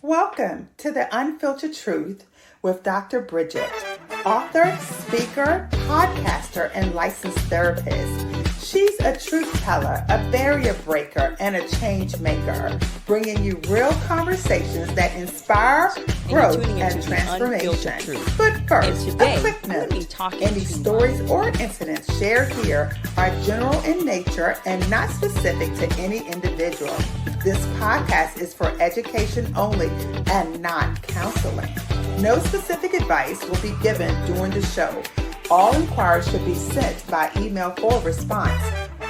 Welcome to The Unfiltered Truth with Dr. Bridgette, author, speaker, podcaster, and licensed therapist. She's a truth teller, a barrier breaker, and a change maker, bringing you real conversations that inspire growth and transformation. But first, a quick note. Any stories or incidents shared here are general in nature and not specific to any individual. This podcast is for education only and not counseling. No specific advice will be given during the show. All inquiries should be sent by email for response.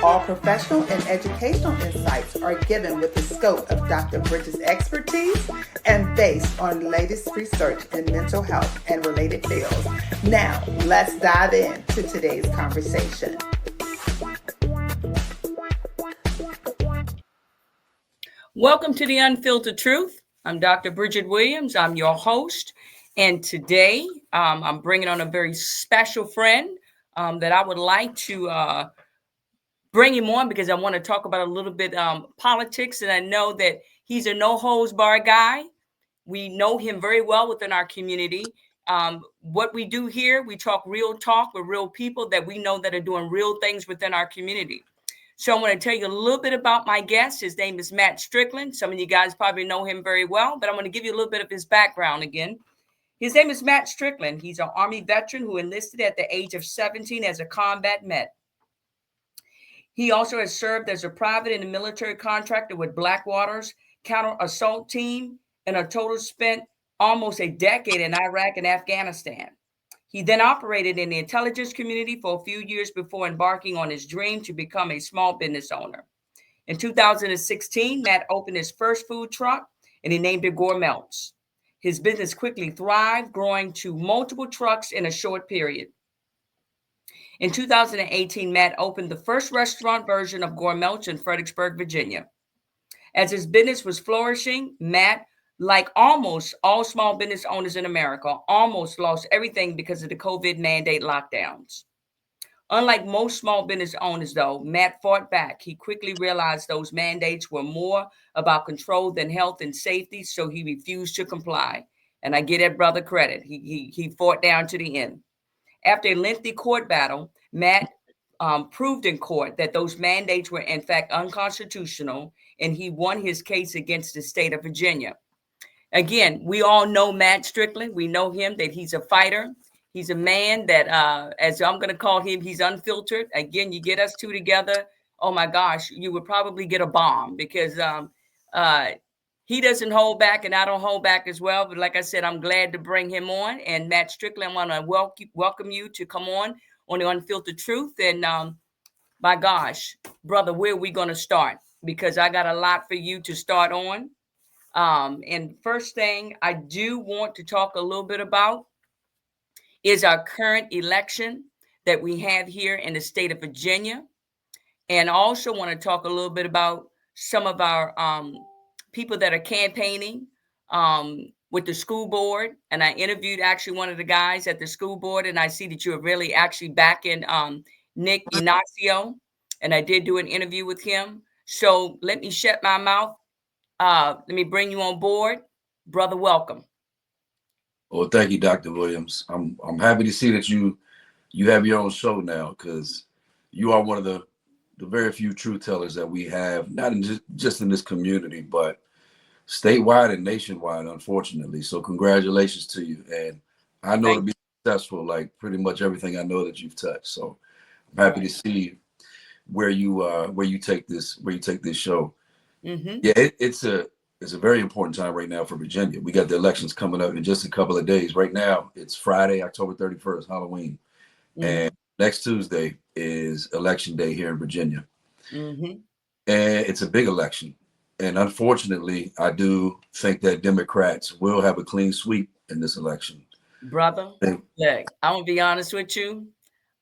All professional and educational insights are given with the scope of Dr. Bridgette's expertise and based on latest research in mental health and related fields. Now, let's dive into today's conversation. Welcome to The Unfiltered Truth. I'm Dr. Bridgette Williams. I'm your host. And today I'm bringing on a very special friend that I would like to bring him on because I want to talk about a little bit politics. And I know that he's a no-holds-barred guy. We know him very well within our community. What we do here, we talk talk with real people that we know that are doing real things within our community. So I want to tell you a little bit about my guest. His name is Matt Strickland. Some of you guys probably know him very well, but I'm going to give you a little bit of his background again. His name is Matt Strickland. He's an Army veteran who enlisted at the age of 17 as a combat med. He also has served as a private and a military contractor with Blackwater's counter-assault team and a total spent almost a decade in Iraq and Afghanistan. He then operated in the intelligence community for a few years before embarking on his dream to become a small business owner. In 2016, Matt opened his first food truck and he named it Gourmelts. His business quickly thrived, growing to multiple trucks in a short period. In 2018, Matt opened the first restaurant version of Gourmelts in Fredericksburg, Virginia. As his business was flourishing, Matt, like almost all small business owners in America, almost lost everything because of the COVID mandate lockdowns. Unlike most small business owners, though, Matt fought back. He quickly realized those mandates were more about control than health and safety, so he refused to comply. And I give that brother credit. He fought down to the end. After a lengthy court battle, Matt proved in court that those mandates were in fact unconstitutional, and he won his case against the state of Virginia. Again, we all know Matt Strickland. We know him, that he's a fighter. He's a man that, as I'm going to call him, he's unfiltered. Again, you get us two together, oh my gosh, you would probably get a bomb because he doesn't hold back and I don't hold back as well. But like I said, I'm glad to bring him on. And Matt Strickland, I want to welcome you to come on The Unfiltered Truth. And my gosh, brother, where are we going to start? Because I got a lot for you to start on. And first thing I do want to talk a little bit about is our current election that we have here in the state of Virginia. And I also want to talk a little bit about some of our people that are campaigning with the school board. And I interviewed actually one of the guys at the school board, and I see that you're really actually backing Nick Ignacio. And I did do an interview with him. So let me shut my mouth. Let me bring you on board. Brother, welcome. Well, thank you, Dr. Williams. I'm happy to see that you have your own show now, because you are one of the very few truth tellers that we have, not in just in this community, but statewide and nationwide, unfortunately. So congratulations to you. And I know to be successful, like pretty much everything I know that you've touched. So I'm happy to see where you take this show. Mm-hmm. Yeah, it's a very important time right now for Virginia. We got the elections coming up in just a couple of days. Right now, it's Friday, October 31st, Halloween. Mm-hmm. And next Tuesday is election day here in Virginia. Mm-hmm. And it's a big election. And unfortunately, I do think that Democrats will have a clean sweep in this election. Brother, look, I'm going to be honest with you.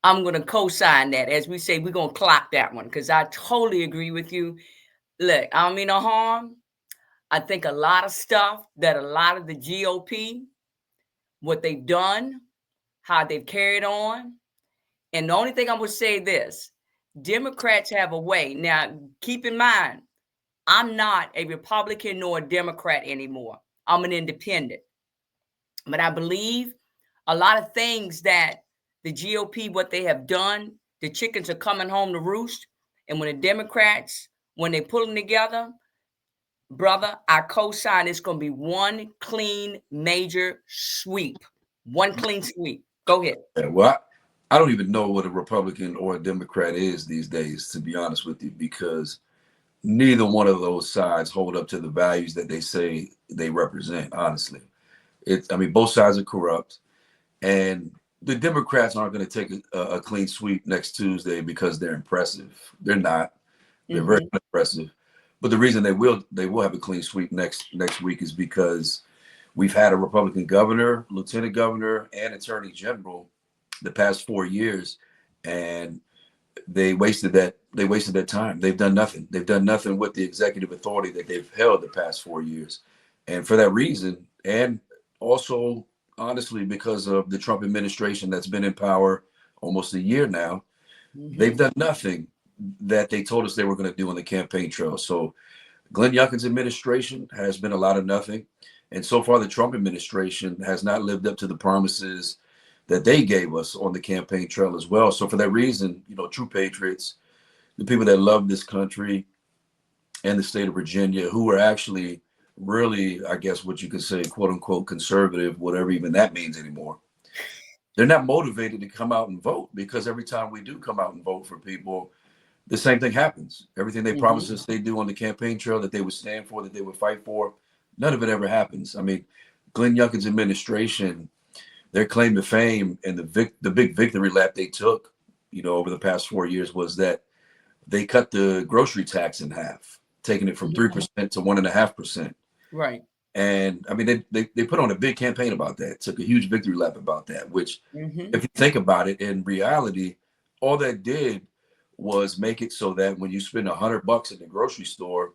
I'm going to co-sign that. As we say, we're going to clock that one because I totally agree with you. Look, I don't mean no harm. I think a lot of stuff that a lot of the GOP, what they've done, how they've carried on. And the only thing I'm going to say this, Democrats have a way. Now, keep in mind, I'm not a Republican nor a Democrat anymore. I'm an independent. But I believe a lot of things that the GOP, what they have done, the chickens are coming home to roost. And when the Democrats, when they pull them together, brother, I co-sign it's going to be one clean major sweep. One clean sweep. Go ahead. Yeah, well, I don't even know what a Republican or a Democrat is these days, to be honest with you, because neither one of those sides hold up to the values that they say they represent, honestly. I mean, both sides are corrupt, and the Democrats aren't going to take a clean sweep next Tuesday because they're impressive. They're not. They're very impressive. But the reason they will have a clean sweep next week is because we've had a Republican governor, lieutenant governor, and attorney general the past 4 years, and they wasted that time. They've done nothing. They've done nothing with the executive authority that they've held the past 4 years. And for that reason, and also honestly because of the Trump administration that's been in power almost a year now, they've done nothing that they told us they were going to do on the campaign trail. So Glenn Youngkin's administration has been a lot of nothing. And so far, the Trump administration has not lived up to the promises that they gave us on the campaign trail as well. So for that reason, true patriots, the people that love this country and the state of Virginia, who are actually really, I guess what you could say, quote unquote, conservative, whatever even that means anymore, they're not motivated to come out and vote, because every time we do come out and vote for people, the same thing happens. Everything they promised us they do on the campaign trail, that they would stand for, that they would fight for, none of it ever happens. I mean, Glenn Youngkin's administration, their claim to fame and the big victory lap they took, over the past 4 years was that they cut the grocery tax in half, taking it from 3% to 1.5%. Right. And I mean, they put on a big campaign about that, took a huge victory lap about that, which if you think about it, in reality, all that did was make it so that when you spend $100 in the grocery store,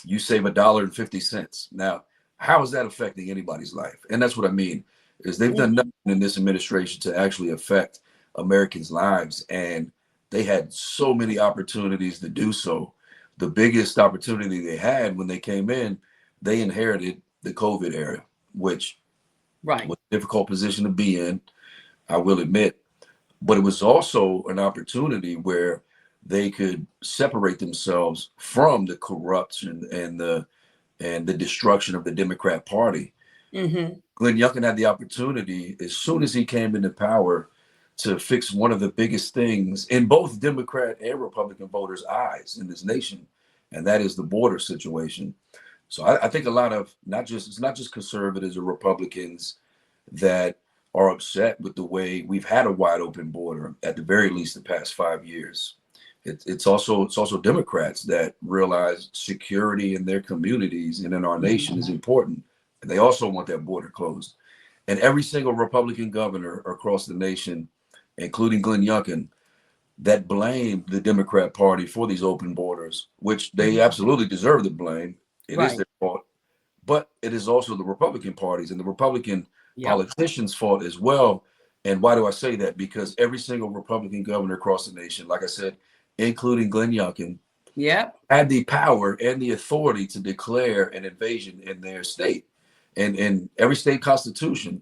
you save $1.50. Now, how is that affecting anybody's life? And that's what I mean, is they've done nothing in this administration to actually affect Americans' lives. And they had so many opportunities to do so. The biggest opportunity they had when they came in, they inherited the COVID era, which was a difficult position to be in, I will admit. But it was also an opportunity where they could separate themselves from the corruption and the destruction of the Democrat Party. Glenn Youngkin had the opportunity, as soon as he came into power, to fix one of the biggest things in both Democrat and Republican voters' eyes in this nation, and that is the border situation. So I think a lot of it's not just conservatives or Republicans that are upset with the way we've had a wide open border, at the very least the past 5 years. It's also Democrats that realize security in their communities and in our nation is important, and they also want that border closed. And every single Republican governor across the nation, including Glenn Youngkin, that blamed the Democrat Party for these open borders, which they absolutely deserve the blame. It is their fault, but it is also the Republican parties and the Republican politicians' fault as well. And why do I say that? Because every single Republican governor across the nation, like I said, including Glenn Youngkin, had the power and the authority to declare an invasion in their state. And in every state constitution,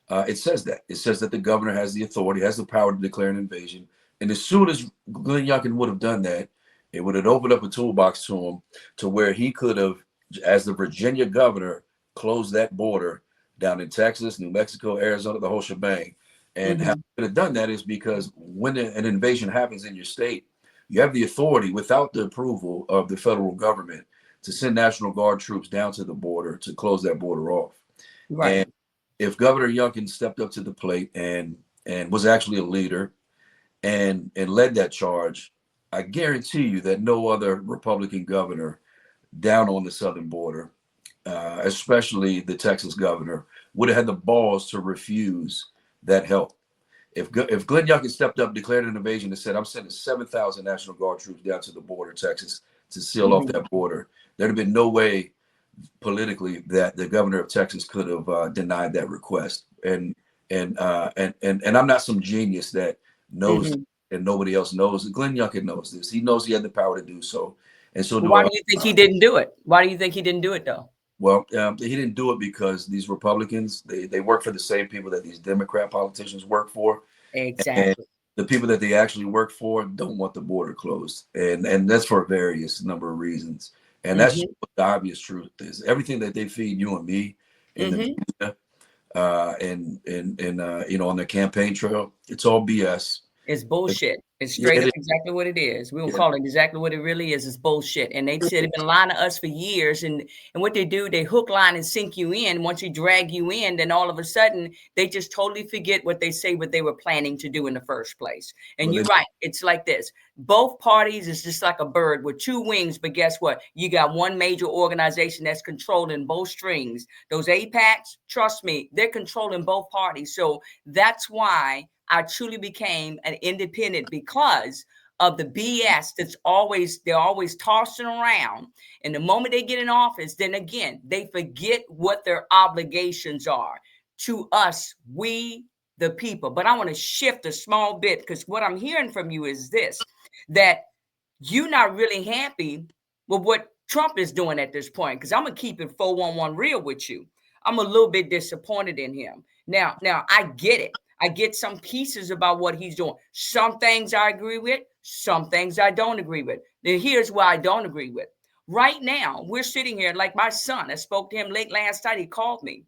it says that. It says that the governor has the authority, has the power to declare an invasion. And as soon as Glenn Youngkin would have done that, it would have opened up a toolbox to him to where he could have, as the Virginia governor, closed that border down in Texas, New Mexico, Arizona, the whole shebang. And how he could have done that is because when an invasion happens in your state, you have the authority, without the approval of the federal government, to send National Guard troops down to the border to close that border off. And if Governor Youngkin stepped up to the plate and was actually a leader and led that charge, I guarantee you that no other Republican governor down on the southern border, especially the Texas governor, would have had the balls to refuse that help. If Glenn Youngkin stepped up, declared an invasion, and said, I'm sending 7,000 National Guard troops down to the border of Texas to seal off that border, there'd have been no way politically that the governor of Texas could have denied that request. And I'm not some genius that knows and nobody else knows. Glenn Youngkin knows this. He knows he had the power to do so. And so why do you think he didn't do it? Why do you think he didn't do it, though? Well, he didn't do it because these Republicans, they work for the same people that these Democrat politicians work for. And Exactly. the people that they actually work for don't want the border closed. And that's for various number of reasons. And that's Mm-hmm. what the obvious truth is. Everything that they feed you and me in the Mm-hmm. media, on the campaign trail, it's all BS. It's bullshit. It's Yeah, straight it up is. exactly what it is. We will Yeah. call it exactly what it really is. It's bullshit. And they said they've been lying to us for years. And what they do, they hook, line, and sink you in. Once you drag you in, then all of a sudden they just totally forget what they say, what they were planning to do in the first place. And Well, you're right. It's like this. Both parties is just like a bird with two wings. But guess what? You got one major organization that's controlling both strings. Those APACs, trust me, they're controlling both parties. So that's why I truly became an independent, because of the BS they're always tossing around. And the moment they get in office, then again, they forget what their obligations are to us, we the people. But I want to shift a small bit, because what I'm hearing from you is this, that you're not really happy with what Trump is doing at this point. Because I'm going to keep it 411 real with you. I'm a little bit disappointed in him. Now, I get it. I get some pieces about what he's doing. Some things I agree with, some things I don't agree with. Then here's what I don't agree with. Right now, we're sitting here, like my son, I spoke to him late last night. He called me.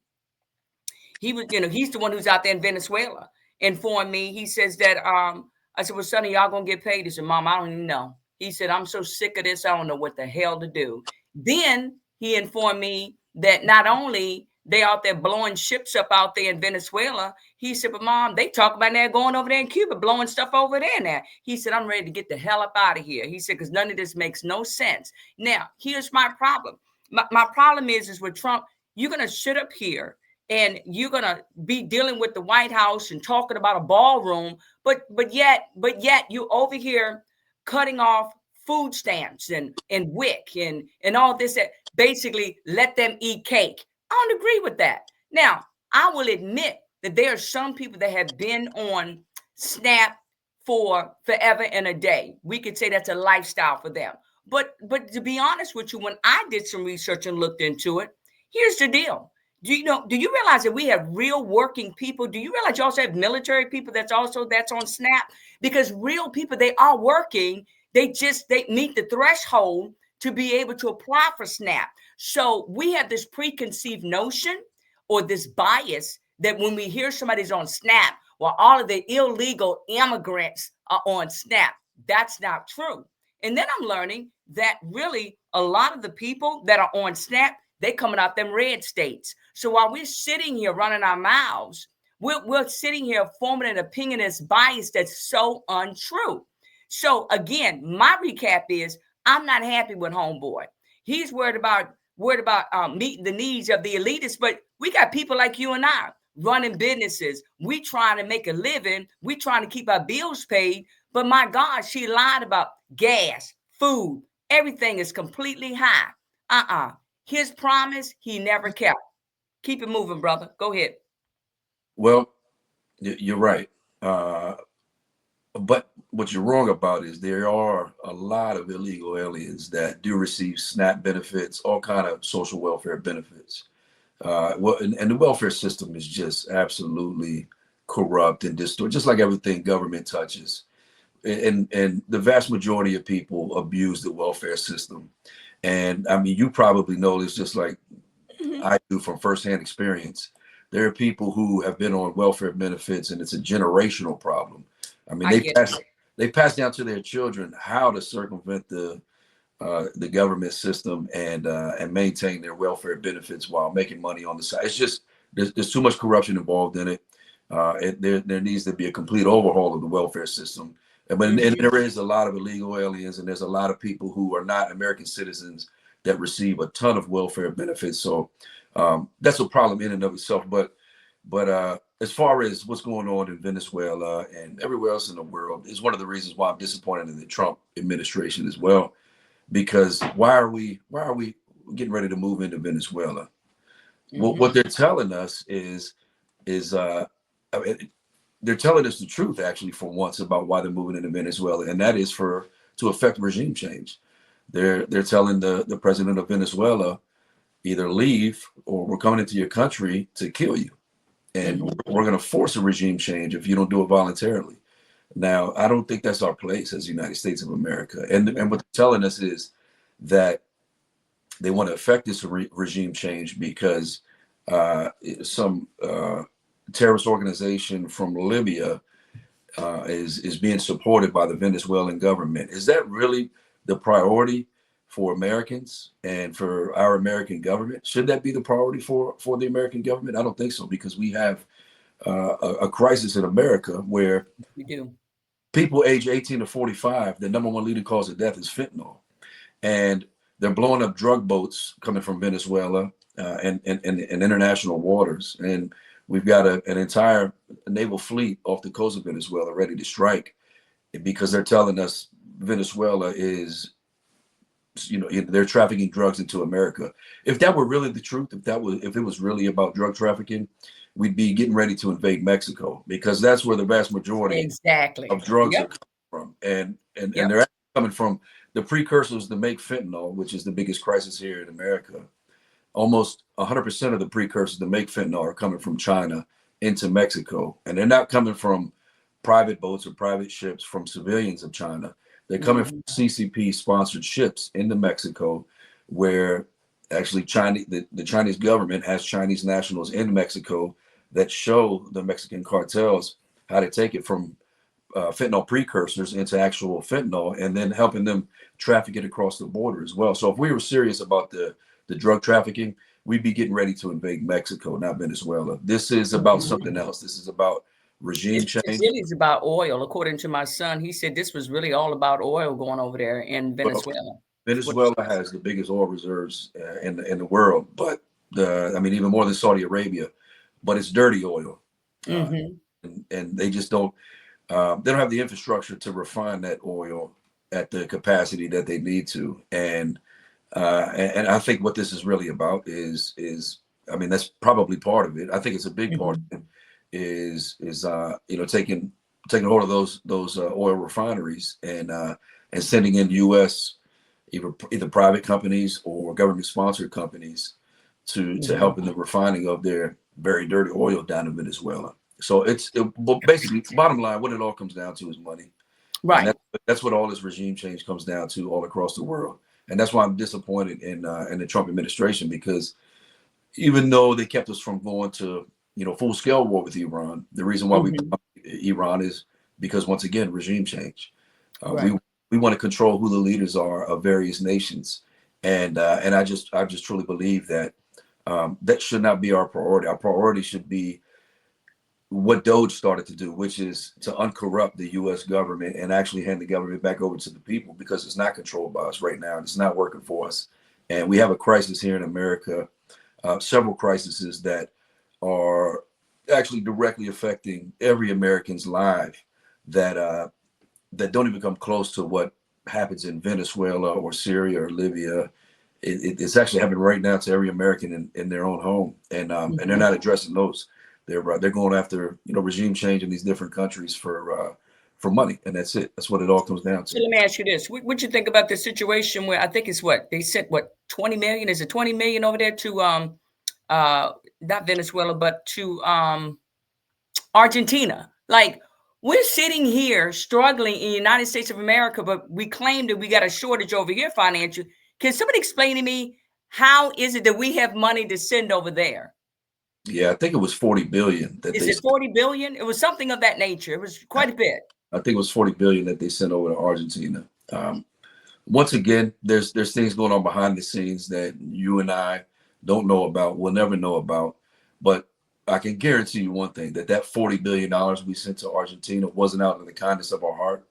He was, he's the one who's out there in Venezuela, informed me. He says that, I said, well, son, are y'all going to get paid? He said, Mom, I don't even know. He said, I'm so sick of this. I don't know what the hell to do. Then he informed me that not only they out there blowing ships up out there in Venezuela, he said, but Mom, they talk about that going over there in Cuba, blowing stuff over there now. He said, I'm ready to get the hell up out of here. He said, because none of this makes no sense. Now, here's my problem. My problem is with Trump, you're going to sit up here and you're going to be dealing with the White House and talking about a ballroom, but yet you over here cutting off food stamps and WIC and all this, that basically let them eat cake. I don't agree with that. Now, I will admit that there are some people that have been on SNAP for forever and a day. We could say that's a lifestyle for them. But to be honest with you, when I did some research and looked into it, here's the deal. Do you realize that we have real working people? Do you realize you also have military people that's on SNAP? Because real people, they are working. They meet the threshold to be able to apply for SNAP. So we have this preconceived notion or this bias that when we hear somebody's on SNAP, well, all of the illegal immigrants are on SNAP. That's not true. And then I'm learning that really a lot of the people that are on SNAP, they coming out them red states. So while we're sitting here running our mouths, we're sitting here forming an opinion that's biased, that's so untrue. So again, my recap is I'm not happy with homeboy. He's worried about meeting the needs of the elitists, but we got people like you and I running businesses. We trying to make a living. We trying to keep our bills paid. But my God, she lied about gas, food. Everything is completely high. His promise, he never kept. Keep it moving, brother. Go ahead. Well, you're right. But what you're wrong about is there are a lot of illegal aliens that do receive SNAP benefits, all kind of social welfare benefits. And the welfare system is just absolutely corrupt and distorted, just like everything government touches. And the vast majority of people abuse the welfare system. And I mean, you probably know this just like I do from firsthand experience. There are people who have been on welfare benefits, and it's a generational problem. I mean, they pass down to their children how to circumvent the government system and maintain their welfare benefits while making money on the side. It's just there's too much corruption involved in it. There needs to be a complete overhaul of the welfare system. And there is a lot of illegal aliens, and there's a lot of people who are not American citizens that receive a ton of welfare benefits. So that's a problem in and of itself. But as far as what's going on in Venezuela and everywhere else in the world is one of the reasons why I'm disappointed in the Trump administration as well. Because why are we getting ready to move into Venezuela? What they're telling us is they're telling us the truth, actually, for once, about why they're moving into Venezuela, and that is to affect regime change. They're telling the president of Venezuela either leave or we're coming into your country to kill you. And we're going to force a regime change if you don't do it voluntarily. Now, I don't think that's our place as the United States of America. And what they're telling us is that they want to affect this regime change because some terrorist organization from Libya is being supported by the Venezuelan government. Is that really the priority for Americans and for our American government? Should that be the priority for the American government? I don't think so, because we have a crisis in America where We do. people age 18 to 45, the number one leading cause of death is fentanyl. And they're blowing up drug boats coming from Venezuela and international waters. And we've got an entire naval fleet off the coast of Venezuela ready to strike, because they're telling us Venezuela is, they're trafficking drugs into America. If that were really the truth, if it was really about drug trafficking, we'd be getting ready to invade Mexico, because that's where the vast majority of drugs are coming from. And they're actually coming from the precursors to make fentanyl, which is the biggest crisis here in America. Almost 100% of the precursors to make fentanyl are coming from China into Mexico. And they're not coming from private boats or private ships from civilians of China. They're coming from CCP sponsored ships into Mexico, where actually the Chinese government has Chinese nationals in Mexico that show the Mexican cartels how to take it from fentanyl precursors into actual fentanyl, and then helping them traffic it across the border as well. So if we were serious about the drug trafficking, we'd be getting ready to invade Mexico, not Venezuela. This is about something else. This is about regime change. It really is about oil. According to my son, he said this was really all about oil going over there in Venezuela. Well, Venezuela has the biggest oil reserves in the world, but even more than Saudi Arabia. But it's dirty oil, and they just don't. They don't have the infrastructure to refine that oil at the capacity that they need to. And I think what this is really about is that's probably part of it. I think it's a big part of it is taking hold of those oil refineries and sending in U.S. either private companies or government sponsored companies to help in the refining of their very dirty oil down in Venezuela. So basically, bottom line, what it all comes down to is money. Right. And that's what all this regime change comes down to all across the world. And that's why I'm disappointed in the Trump administration, because even though they kept us from going to full scale war with Iran, the reason why we Iran is because, once again, regime change. We want to control who the leaders are of various nations, and I just truly believe that that should not be our priority. Our priority should be what Doge started to do, which is to uncorrupt the U.S. government and actually hand the government back over to the people, because it's not controlled by us right now, and it's not working for us. And we have a crisis here in America, several crises that are actually directly affecting every American's life that don't even come close to what happens in Venezuela or Syria or Libya. It's actually happening right now to every American in their own home, and they're not addressing those. They're going after regime change in these different countries for money, and that's it. That's what it all comes down to. So let me ask you this: what you think about the situation where I think it's what they said, 20 million? Is it 20 million over there to not Venezuela but to Argentina? Like, we're sitting here struggling in the United States of America, but we claim that we got a shortage over here financially. Can somebody explain to me, how is it that we have money to send over there? Yeah, I think it was 40 billion. Is it 40 billion? It was something of that nature. It was quite a bit. I think it was 40 billion that they sent over to Argentina. Once again, there's things going on behind the scenes that you and I don't know about, we'll never know about. But I can guarantee you one thing, that $40 billion we sent to Argentina wasn't out of the kindness of our heart.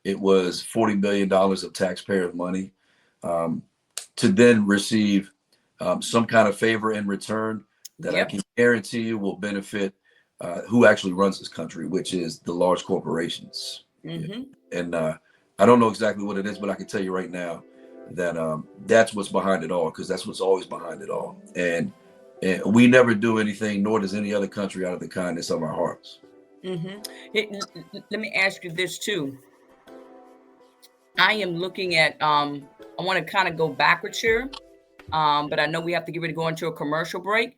It was $40 billion of taxpayer money to then receive some kind of favor in return that I can guarantee you will benefit who actually runs this country, which is the large corporations. And I don't know exactly what it is, but I can tell you right now that that's what's behind it all, because that's what's always behind it all. And we never do anything, nor does any other country, out of the kindness of our hearts. Let me ask you this too. I am looking at, I want to kind of go backwards here. But I know we have to get ready to go into a commercial break.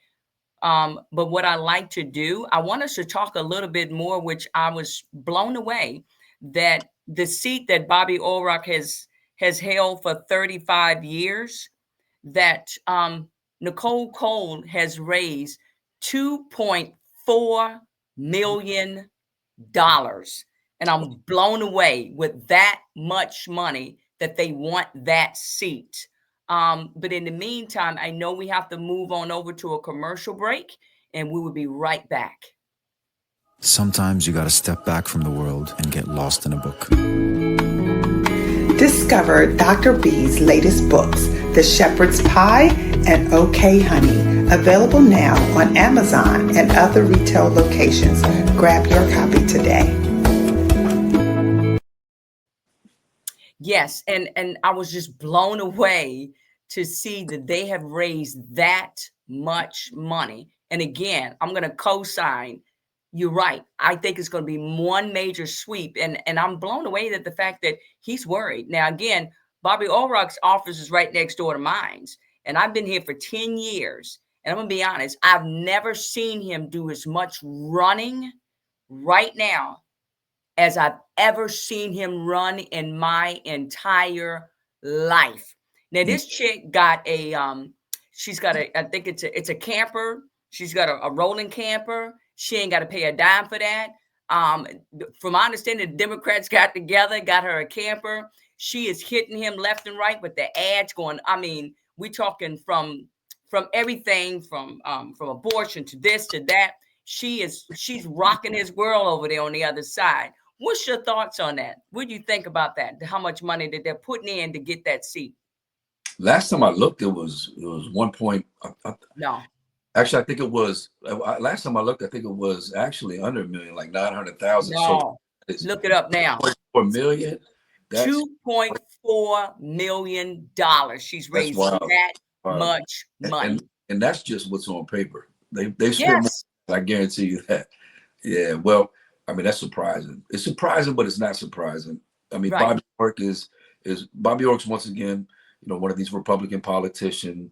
But what I like to do, I want us to talk a little bit more, which I was blown away that the seat that Bobby Orrock has held for 35 years, that Nicole Cole has raised $2.4 million. And I'm blown away with that much money that they want that seat. But in the meantime, I know we have to move on over to a commercial break, and we will be right back. Sometimes you got to step back from the world and get lost in a book. Discover Dr. B's latest books, The Shepherd's Pie and OK Honey, available now on Amazon and other retail locations. Grab your copy today. Yes, and I was just blown away to see that they have raised that much money. And again, I'm going to co-sign. You're right. I think it's going to be one major sweep. And I'm blown away that the fact that he's worried. Now, again, Bobby Orrock's office is right next door to mine. And I've been here for 10 years. And I'm going to be honest, I've never seen him do as much running right now as I've ever seen him run in my entire life. Now, this chick got a, she's got a, I think it's a camper. She's got a rolling camper. She ain't got to pay a dime for that. From my understanding, the Democrats got together, got her a camper. She is hitting him left and right with the ads going. I mean, we talking from everything from abortion to this to that. She's rocking his world over there on the other side. What's your thoughts on that? What do you think about that? How much money that they're putting in to get that seat? Last time I looked, it was 1 point. No. Actually, I think it was last time I looked. I think it was actually under $1 million, like 900,000. No. So Look it up now. $2.4 million. $2.4 million. She's raised that much money, and that's just what's on paper. They spent more, I guarantee you that. Yeah. Well, I mean, that's surprising. It's surprising, but it's not surprising. I mean, right. Bobby Orrock is Bobby Orrock's once again, one of these Republican politicians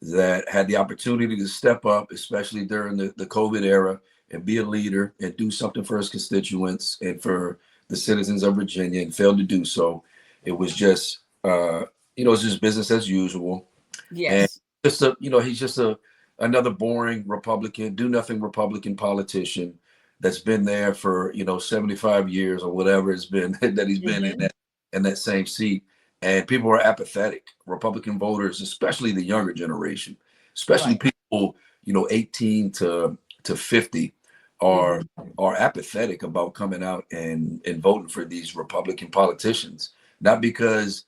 that had the opportunity to step up, especially during the COVID era, and be a leader and do something for his constituents and for the citizens of Virginia, and failed to do so. It was just, it's just business as usual. Yes. And just he's just another boring Republican, do nothing Republican politician that's been there for 75 years or whatever it's been that he's been in that same seat. And people are apathetic. Republican voters, especially the younger generation, especially people 18 to 50, are apathetic about coming out and voting for these Republican politicians. Not because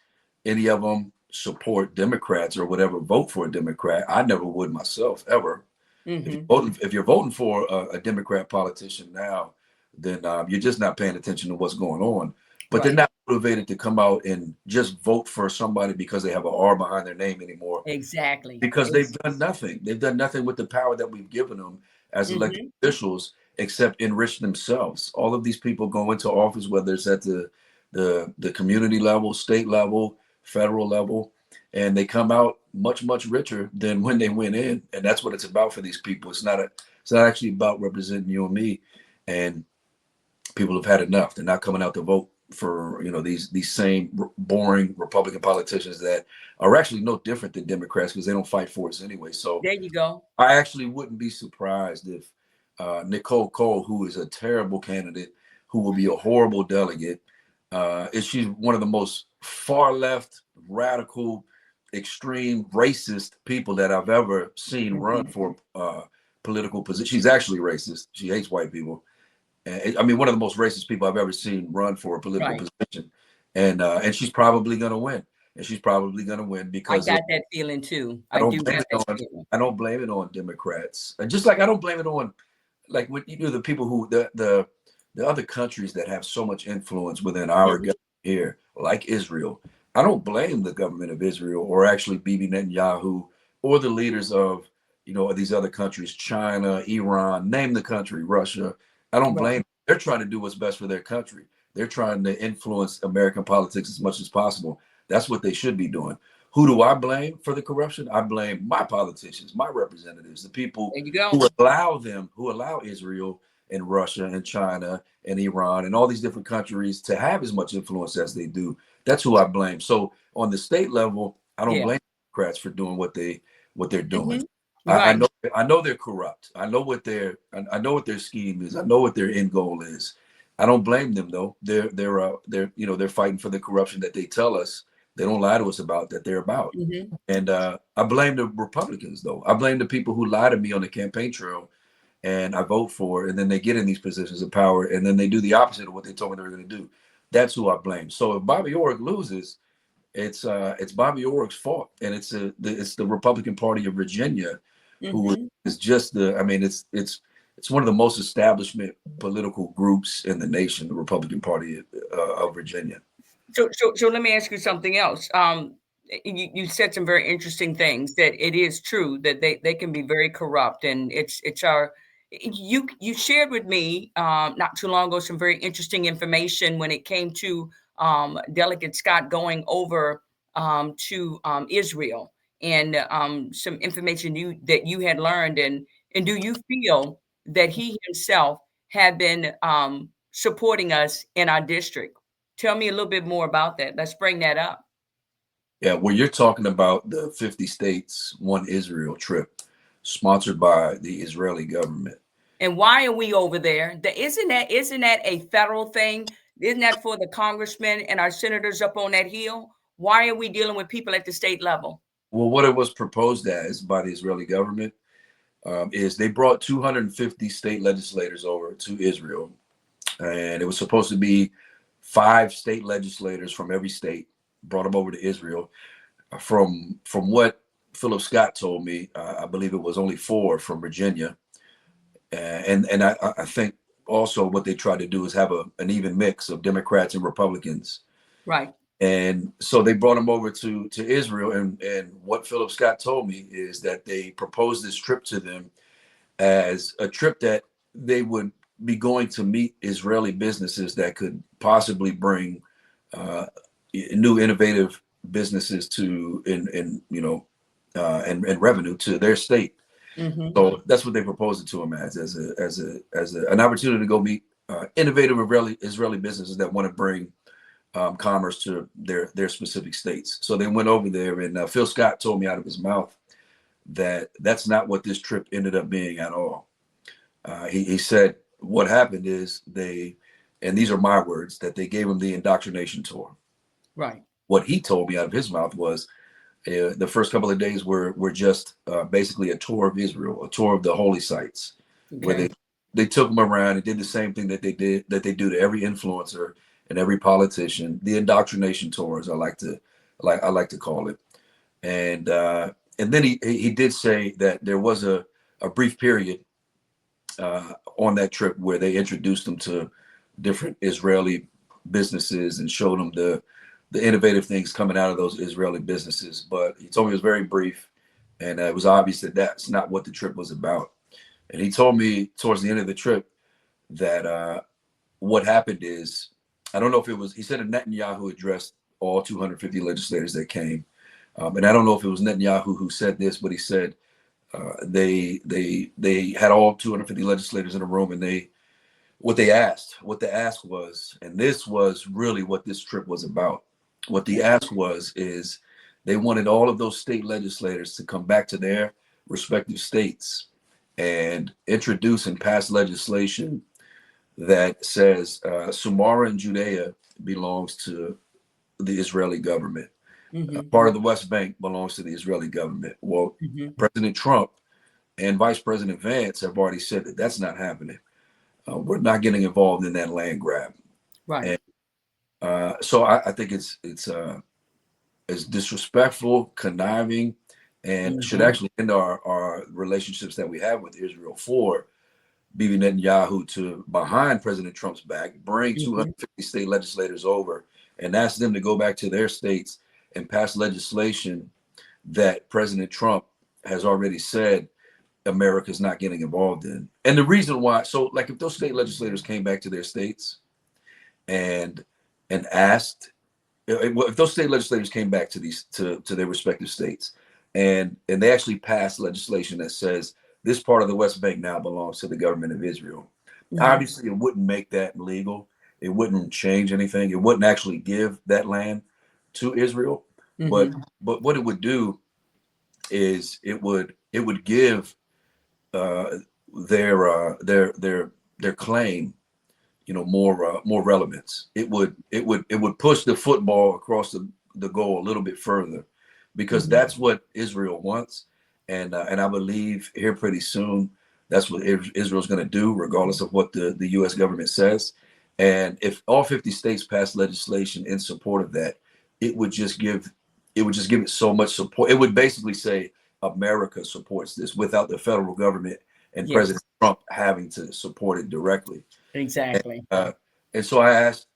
any of them support Democrats or whatever, vote for a Democrat. I never would myself, ever. If you're voting for a Democrat politician now, then you're just not paying attention to what's going on. But they're not motivated to come out and just vote for somebody because they have an R behind their name anymore. Exactly. Because they've done nothing. They've done nothing with the power that we've given them as elected officials, except enrich themselves. All of these people go into office, whether it's at the community level, state level, federal level, and they come out much, much richer than when they went in. And that's what it's about for these people. It's not actually about representing you and me. And people have had enough. They're not coming out to vote for these same boring Republican politicians that are actually no different than Democrats, because they don't fight for us anyway. So there you go. I actually wouldn't be surprised if Nicole Cole, who is a terrible candidate, who will be a horrible delegate, she's one of the most far left, radical, extreme, racist people that I've ever seen run for political position. She's actually racist. She hates white people. I mean, one of the most racist people I've ever seen run for a political position, and she's probably going to win. And she's probably going to win because I got that feeling too. I don't blame it on Democrats. Just like I don't blame it on, like, what the people who the other countries that have so much influence within our government here, like Israel. I don't blame the government of Israel, or actually Bibi Netanyahu, or the leaders of these other countries, China, Iran, name the country, Russia. I don't blame them. They're trying to do what's best for their country. They're trying to influence American politics as much as possible. That's what they should be doing. Who do I blame for the corruption? I blame my politicians, my representatives, the people There you go. who allow Israel and Russia and China and Iran and all these different countries to have as much influence as they do. That's who I blame. So on the state level, I don't blame Democrats for doing what they're doing. Right. I know they're corrupt. I know what their scheme is. I know what their end goal is. I don't blame them though. They're fighting for the corruption that they tell us. They don't lie to us about that they're about. And I blame the Republicans though. I blame the people who lie to me on the campaign trail and I vote for, and then they get in these positions of power and then they do the opposite of what they told me they were going to do. That's who I blame. So if Bobby Orrick loses, it's Bobby Orrick's fault, and it's the Republican Party of Virginia, who is just it's one of the most establishment political groups in the nation, the Republican Party of Virginia. So let me ask you something else. You said some very interesting things, that it is true that they can be very corrupt, and you shared with me not too long ago some very interesting information when it came to Delegate Scott going over to Israel, and some information that you had learned, and do you feel that he himself had been supporting us in our district? Tell me a little bit more about that. Let's bring that up. Yeah, well, you're talking about the 50 states, one Israel trip sponsored by the Israeli government. And why are we over there? Isn't that a federal thing? Isn't that for the congressmen and our senators up on that hill? Why are we dealing with people at the state level? Well, what it was proposed as by the Israeli government is they brought 250 state legislators over to Israel, and it was supposed to be 5 state legislators from every state, brought them over to Israel. From what Philip Scott told me, I believe it was only 4 from Virginia. And I think also what they tried to do is have an even mix of Democrats and Republicans. Right. And so they brought them over to Israel. And what Philip Scott told me is that they proposed this trip to them as a trip that they would be going to meet Israeli businesses that could possibly bring new innovative businesses and revenue to their state. So that's what they proposed it to him as an opportunity to go meet innovative Israeli businesses that want to bring commerce to their specific states. So they went over there, and Phil Scott told me out of his mouth that that's not what this trip ended up being at all. He said what happened is and these are my words, that they gave him the indoctrination tour. Right. What he told me out of his mouth was the first couple of days were just basically a tour of Israel, a tour of the holy sites, where they took them around and did the same thing that they do to every influencer and every politician, the indoctrination tour, as I like to call it. And then he did say that there was a brief period on that trip where they introduced them to different Israeli businesses and showed them the innovative things coming out of those Israeli businesses. But he told me it was very brief, and it was obvious that that's not what the trip was about. And he told me towards the end of the trip that what happened is, I don't know if it was, he said that Netanyahu addressed all 250 legislators that came. And I don't know if it was Netanyahu who said this, but he said they had all 250 legislators in a room, and what the ask was, and this was really what this trip was about. What the ask is they wanted all of those state legislators to come back to their respective states and introduce and pass legislation that says Samaria and Judea belongs to the Israeli government. Part of the West Bank belongs to the Israeli government. Well, President Trump and Vice President Vance have already said that that's not happening. We're not getting involved in that land grab. Right. And so I think it's disrespectful, conniving, and should actually end our relationships that we have with Israel for Bibi Netanyahu to, behind President Trump's back, bring 250 state legislators over and ask them to go back to their states and pass legislation that President Trump has already said America's not getting involved in. And the reason why, so like if those state legislators came back to their states and asked if those state legislators came back to their respective states, and they actually passed legislation that says this part of the West Bank now belongs to the government of Israel. Mhm. Obviously, it wouldn't make that legal. It wouldn't change anything. It wouldn't actually give that land to Israel. But what it would do is it would give their claim, more relevance. It would push the football across the goal a little bit further, because that's what Israel wants, and I believe here pretty soon that's what Israel's going to do, regardless of what the U.S. government says. And if all 50 states pass legislation in support of that, it would just give it so much support. It would basically say America supports this without the federal government and President Trump having to support it directly. Exactly. And so I asked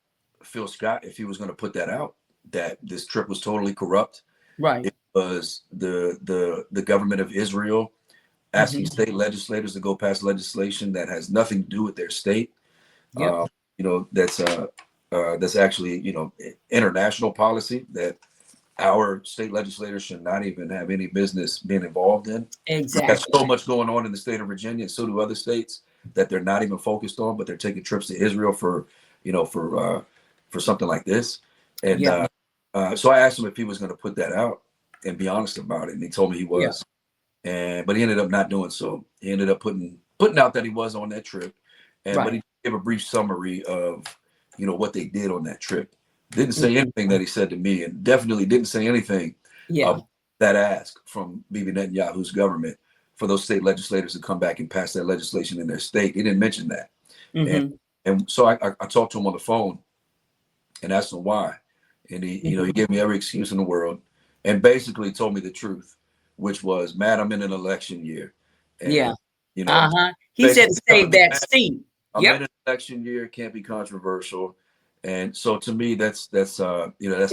Phil Scott if he was going to put that out, that this trip was totally corrupt. Right. It was the government of Israel asking state legislators to go pass legislation that has nothing to do with their state. Yep. That's actually, international policy that our state legislators should not even have any business being involved in. Exactly. There's so much going on in the state of Virginia, and so do other states, that they're not even focused on, but they're taking trips to Israel for something like this. And so I asked him if he was going to put that out and be honest about it, and he told me he was. But he ended up not doing so. He ended up putting out that he was on that trip, but he gave a brief summary of what they did on that trip. Didn't say anything that he said to me, and definitely didn't say anything that ask from Bibi Netanyahu's government for those state legislators to come back and pass that legislation in their state. He didn't mention that. And so I talked to him on the phone and asked him why. And he gave me every excuse in the world and basically told me the truth, which was, Matt, I'm in an election year. And, he said to save that seat. I'm in an election year, can't be controversial. And so to me, that's it's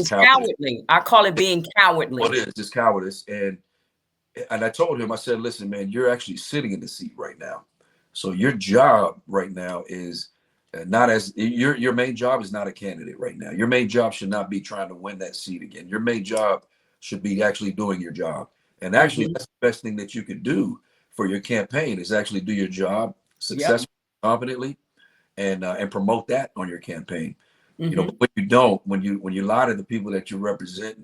cowardly. I call it being cowardly. Well, it is, it's cowardice. And I told him, I said, listen, man, you're actually sitting in the seat right now. So your job right now is your main job is not a candidate right now. Your main job should not be trying to win that seat again. Your main job should be actually doing your job. And actually, that's the best thing that you could do for your campaign, is actually do your job successfully, competently, and promote that on your campaign. But when you don't, when you lie to the people that you represent,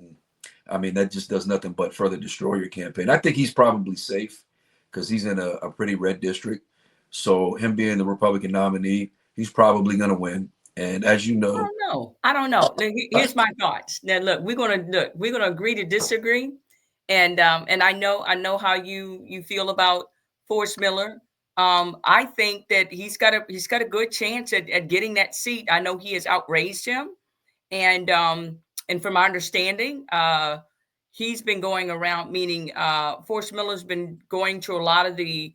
I mean, that just does nothing but further destroy your campaign. I think he's probably safe because he's in a pretty red district. So him being the Republican nominee, he's probably going to win. And as you know, I don't know. Here's my thoughts. Now, look, we're gonna agree to disagree. And I know how you feel about Forrest Miller. I think that he's got a good chance at getting that seat. I know he has outraised him, and from my understanding, he's been going around. Meaning, Forrest Miller's been going to a lot of the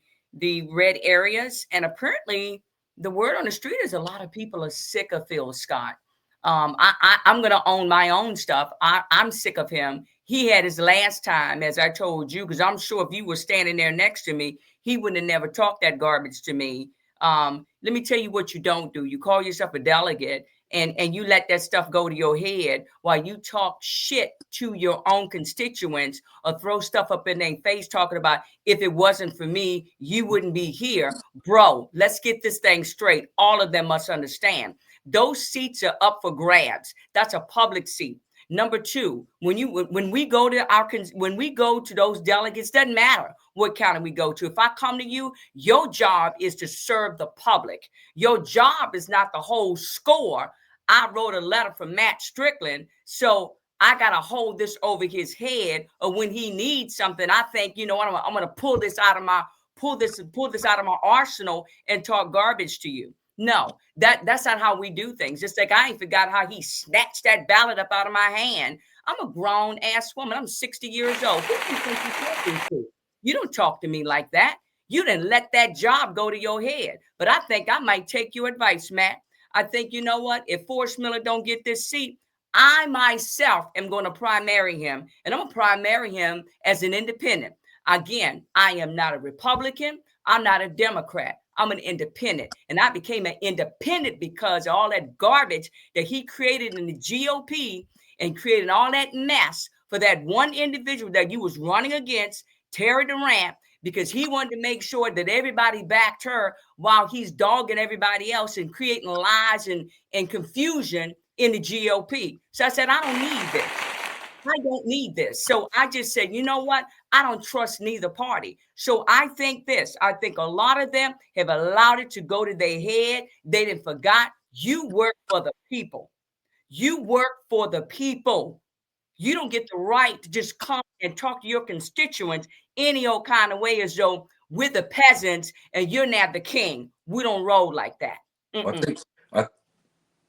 red areas, and apparently, the word on the street is a lot of people are sick of Phil Scott. I'm going to own my own stuff. I'm sick of him. He had his last time, as I told you, because I'm sure if you were standing there next to me, he wouldn't have never talked that garbage to me. Let me tell you what you don't do. You call yourself a delegate and you let that stuff go to your head while you talk shit to your own constituents or throw stuff up in their face talking about, if it wasn't for me, you wouldn't be here. Bro, let's get this thing straight. All of them must understand. Those seats are up for grabs. That's a public seat. Number two, when we go to those delegates, doesn't matter what county we go to. If I come to you, your job is to serve the public. Your job is not the whole score. I wrote a letter from Matt Strickland, so I gotta hold this over his head. Or when he needs something, I think, you know what, I'm gonna pull this out of my arsenal and talk garbage to you. No, that's not how we do things. Just like I ain't forgot how he snatched that ballot up out of my hand. I'm a grown ass woman. I'm 60 years old. Who do you think you're talking to? You don't talk to me like that. You didn't let that job go to your head. But I think I might take your advice, Matt. I think, you know what? If Forrest Miller don't get this seat, I myself am going to primary him. And I'm going to primary him as an independent. Again, I am not a Republican. I'm not a Democrat. I'm an independent. And I became an independent because of all that garbage that he created in the GOP and creating all that mess for that one individual that you was running against, Terry Durant, because he wanted to make sure that everybody backed her while he's dogging everybody else and creating lies and confusion in the GOP. So I said, I don't need this. I don't need this. So I just said, you know what? I don't trust neither party. So I think a lot of them have allowed it to go to their head. They didn't forgot you work for the people. You work for the people. You don't get the right to just come and talk to your constituents any old kind of way as though we're the peasants and you're not the king. We don't roll like that.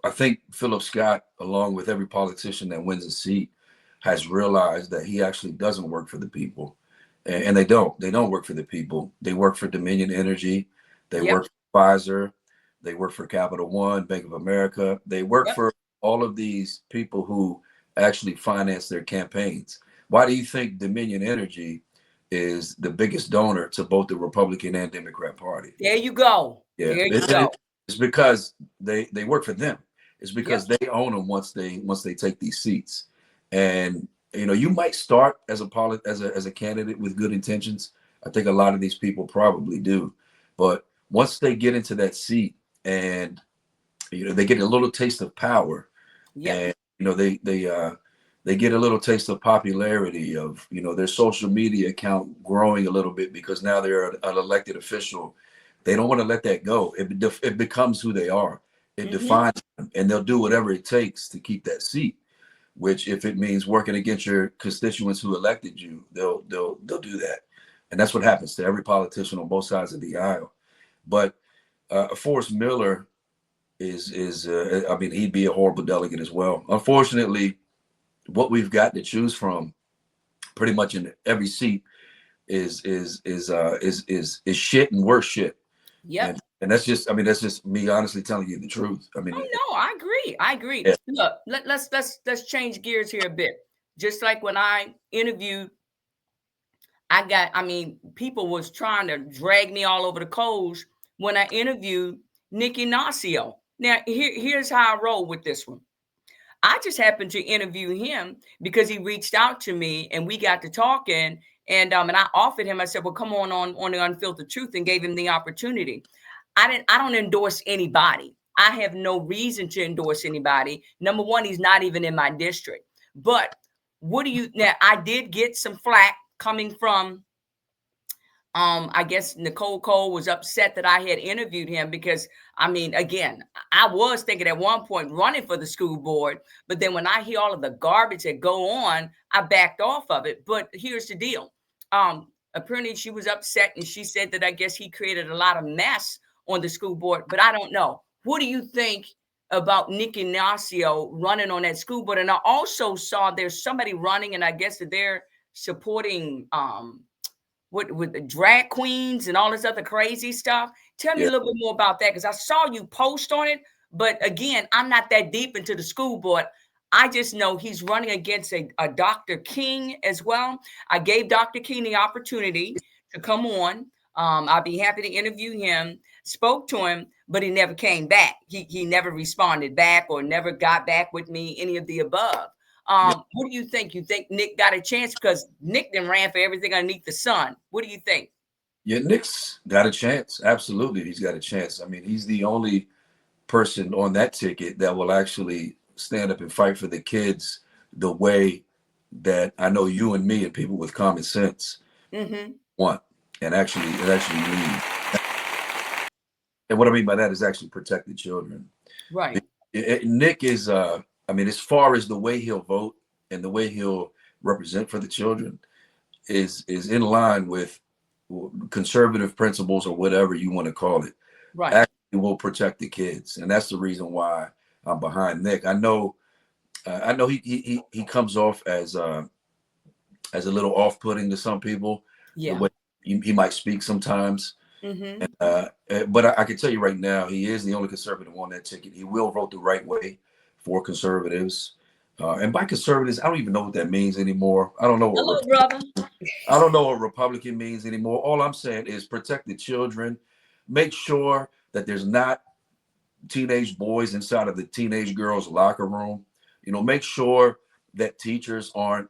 I think Philip Scott, along with every politician that wins a seat, has realized that he actually doesn't work for the people. And they don't work for the people. They work for Dominion Energy. They work for Pfizer. They work for Capital One, Bank of America. They work for all of these people who actually finance their campaigns. Why do you think Dominion Energy is the biggest donor to both the Republican and Democrat Party? There you go. Yeah. There you go. It's because they work for them. It's because they own them once they take these seats. And you might start as a candidate with good intentions. I think a lot of these people probably do, but once they get into that seat and they get a little taste of power, and they get a little taste of popularity of their social media account growing a little bit because now they're an elected official. They don't want to let that go. It becomes who they are. It defines them, and they'll do whatever it takes to keep that seat. Which, if it means working against your constituents who elected you, they'll do that, and that's what happens to every politician on both sides of the aisle. But Forrest Miller he'd be a horrible delegate as well. Unfortunately, what we've got to choose from, pretty much in every seat, is shit and worse shit. Yeah. And that's just me honestly telling you the truth. I mean, no, I agree. Yeah. Look, let's change gears here a bit. Just like when I interviewed, people was trying to drag me all over the coals when I interviewed Nick Ignacio. Now, here's how I roll with this one. I just happened to interview him because he reached out to me and we got to talking. And I offered him, I said, well, come on the Unfiltered Truth, and gave him the opportunity. I don't endorse anybody. I have no reason to endorse anybody. Number one, he's not even in my district. But now I did get some flack coming from, I guess Nicole Cole was upset that I had interviewed him because, again, I was thinking at one point running for the school board, but then when I hear all of the garbage that go on, I backed off of it. But here's the deal. Apparently she was upset and she said that I guess he created a lot of mess on the school board, but I don't know. What do you think about Nick Ignacio running on that school board? And I also saw there's somebody running, and I guess that they're supporting with the drag queens and all this other crazy stuff. Tell me a little bit more about that, because I saw you post on it, but again, I'm not that deep into the school board. I just know he's running against a Dr. King as well. I gave Dr. King the opportunity to come on. I'd be happy to interview him, spoke to him, but he never came back. He never responded back or never got back with me, any of the above. What do you think? You think Nick got a chance? Because Nick then ran for everything underneath the sun. What do you think? Yeah, Nick's got a chance. Absolutely, he's got a chance. I mean, he's the only person on that ticket that will actually stand up and fight for the kids the way that I know you and me and people with common sense want, and actually need. And what I mean by that is actually protect the children. Right. Nick is, as far as the way he'll vote and the way he'll represent for the children is in line with conservative principles or whatever you want to call it. Right. Actually will protect the kids. And that's the reason why I'm behind Nick. I know he comes off as a little off-putting to some people. Yeah. The way he might speak sometimes. But I can tell you right now, he is the only conservative on that ticket. He will vote the right way for conservatives. And by conservatives, I don't even know what that means anymore. I don't know what Republican means anymore. All I'm saying is protect the children. Make sure that there's not teenage boys inside of the teenage girls' locker room. Make sure that teachers aren't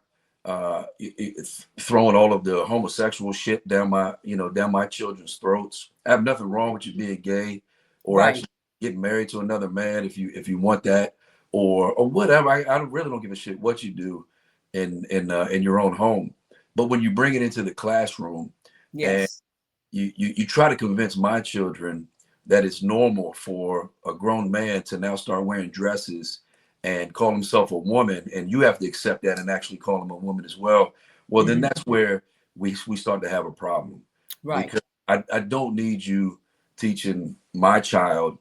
throwing all of the homosexual shit down my children's throats. I have nothing wrong with you being gay or Right. actually getting married to another man if you want that or whatever. I really don't give a shit what you do in your own home. But when you bring it into the classroom and Yes. you try to convince my children that it's normal for a grown man to now start wearing dresses and call himself a woman, and you have to accept that and actually call him a woman as well. Well, then that's where we start to have a problem. Right. Because I don't need you teaching my child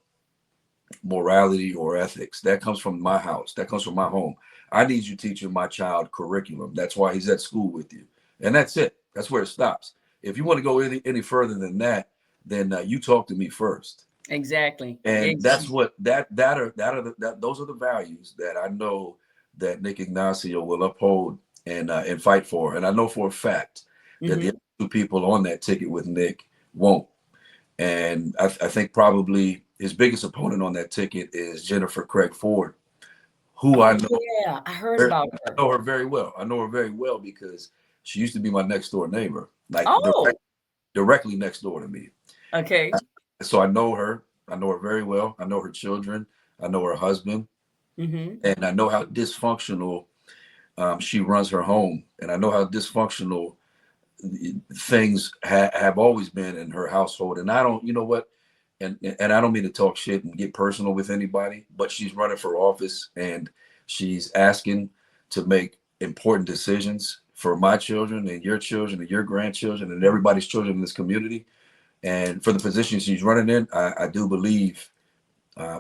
morality or ethics. That comes from my house. That comes from my home. I need you teaching my child curriculum. That's why he's at school with you. And that's it. That's where it stops. If you want to go any further than that, then you talk to me first. Exactly. And that's what those are the values that I know that Nick Ignacio will uphold and fight for. And I know for a fact that the other two people on that ticket with Nick won't. And I think probably his biggest opponent on that ticket is Jennifer Craig Ford, who I know. Yeah, I heard about her. I know her very well. I know her very well because she used to be my next door neighbor, like directly next door to me. Okay. So I know her. I know her very well. I know her children. I know her husband. And I know how dysfunctional she runs her home. And I know how dysfunctional things have always been in her household. And I don't, you know what? And I don't mean to talk shit and get personal with anybody, but she's running for office and she's asking to make important decisions for my children and your grandchildren and everybody's children in this community. And for the position she's running in, I do believe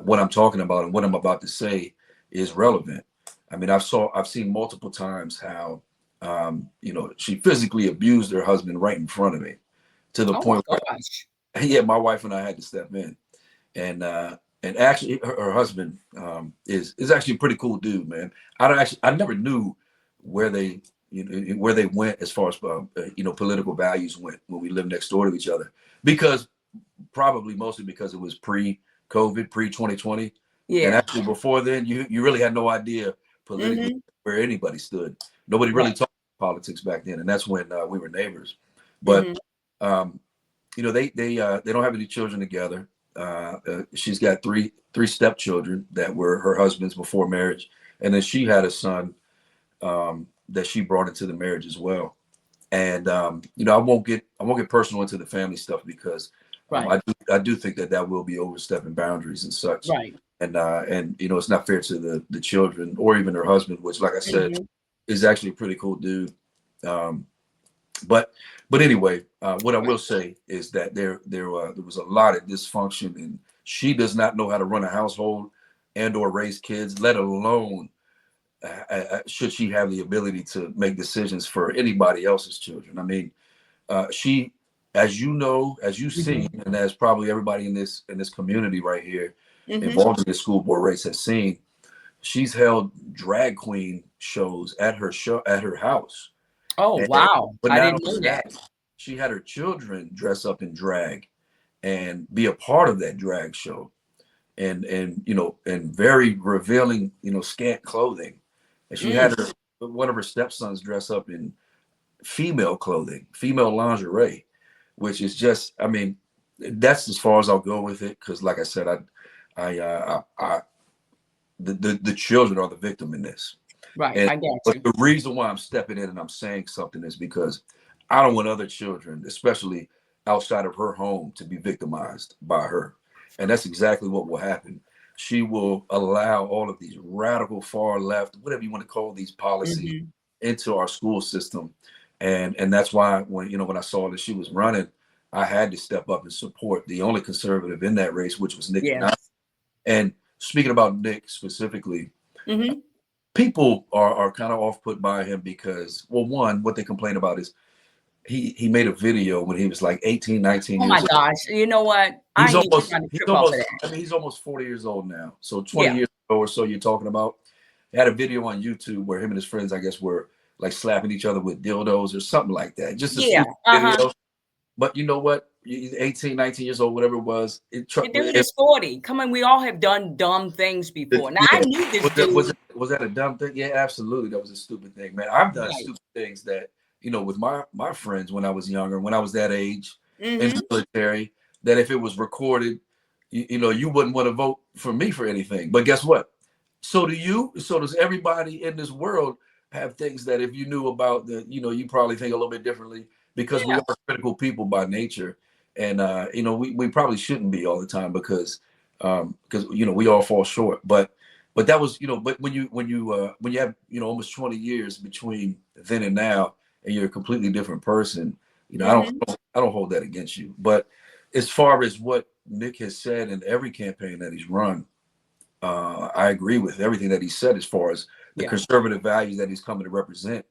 what I'm talking about and what I'm about to say is relevant. I mean, I've seen multiple times how, she physically abused her husband right in front of me to the point where, yeah, my wife and I had to step in. And actually her husband is actually a pretty cool dude, man. I never knew where they went as far as political values went when we lived next door to each other, because mostly because it was pre-COVID, pre-2020. Yeah. And actually before then, you really had no idea politically where anybody stood. Nobody really talked politics back then, and that's when we were neighbors. But they don't have any children together. She's got three stepchildren that were her husband's before marriage, and then she had a son that she brought into the marriage as well. And I won't get personal into the family stuff because I do think that will be overstepping boundaries and such. Right. And it's not fair to the children or even her husband, which, like I said, is actually a pretty cool dude. But anyway, what I will say is that there was a lot of dysfunction, and she does not know how to run a household and or raise kids, let alone should she have the ability to make decisions for anybody else's children. I mean, she, as you know, as you've seen, and as probably everybody in this community right here involved in this school board race has seen, she's held drag queen shows at her house. Oh, wow. But I didn't know that. She had her children dress up in drag and be a part of that drag show, and very revealing, scant clothing. And she had one of her stepsons dress up in female clothing, female lingerie, which is just, I mean, that's as far as I'll go with it. Cause like I said, the children are the victim in this. Right. And, I get you. but the reason why I'm stepping in and I'm saying something is because I don't want other children, especially outside of her home, to be victimized by her. And that's exactly what will happen. She will allow all of these radical far left, whatever you want to call these policies, into our school system. And that's why when I saw that she was running, I had to step up and support the only conservative in that race, which was Nick. Yes. And speaking about Nick specifically, people are kind of off put by him because, well, one, what they complain about is he made a video when he was like 18, 19 years old. Oh my gosh. You know what? He's almost 40 years old now. So 20 years ago or so you're talking about. He had a video on YouTube where him and his friends, I guess, were like slapping each other with dildos or something like that. Just a video. But you know what? 18, 19 years old, whatever it was. The dude is 40. Come on, we all have done dumb things before. Now, I knew this dude. Was that a dumb thing? Yeah, absolutely. That was a stupid thing, man. I've done Right. stupid things that, with my friends when I was younger, when I was that age in Mhm. the military, that if it was recorded, you wouldn't want to vote for me for anything. But guess what? So do you. So does everybody in this world have things that if you knew about, that you probably think a little bit differently, because we Yeah. are critical people by nature. And we probably shouldn't be all the time, because we all fall short. But that was, but when you have almost 20 years between then and now, and you're a completely different person, Mhm. I don't hold that against you. But as far as what Nick has said in every campaign that he's run, I agree with everything that he said as far as the Yeah. conservative values that he's coming to represent,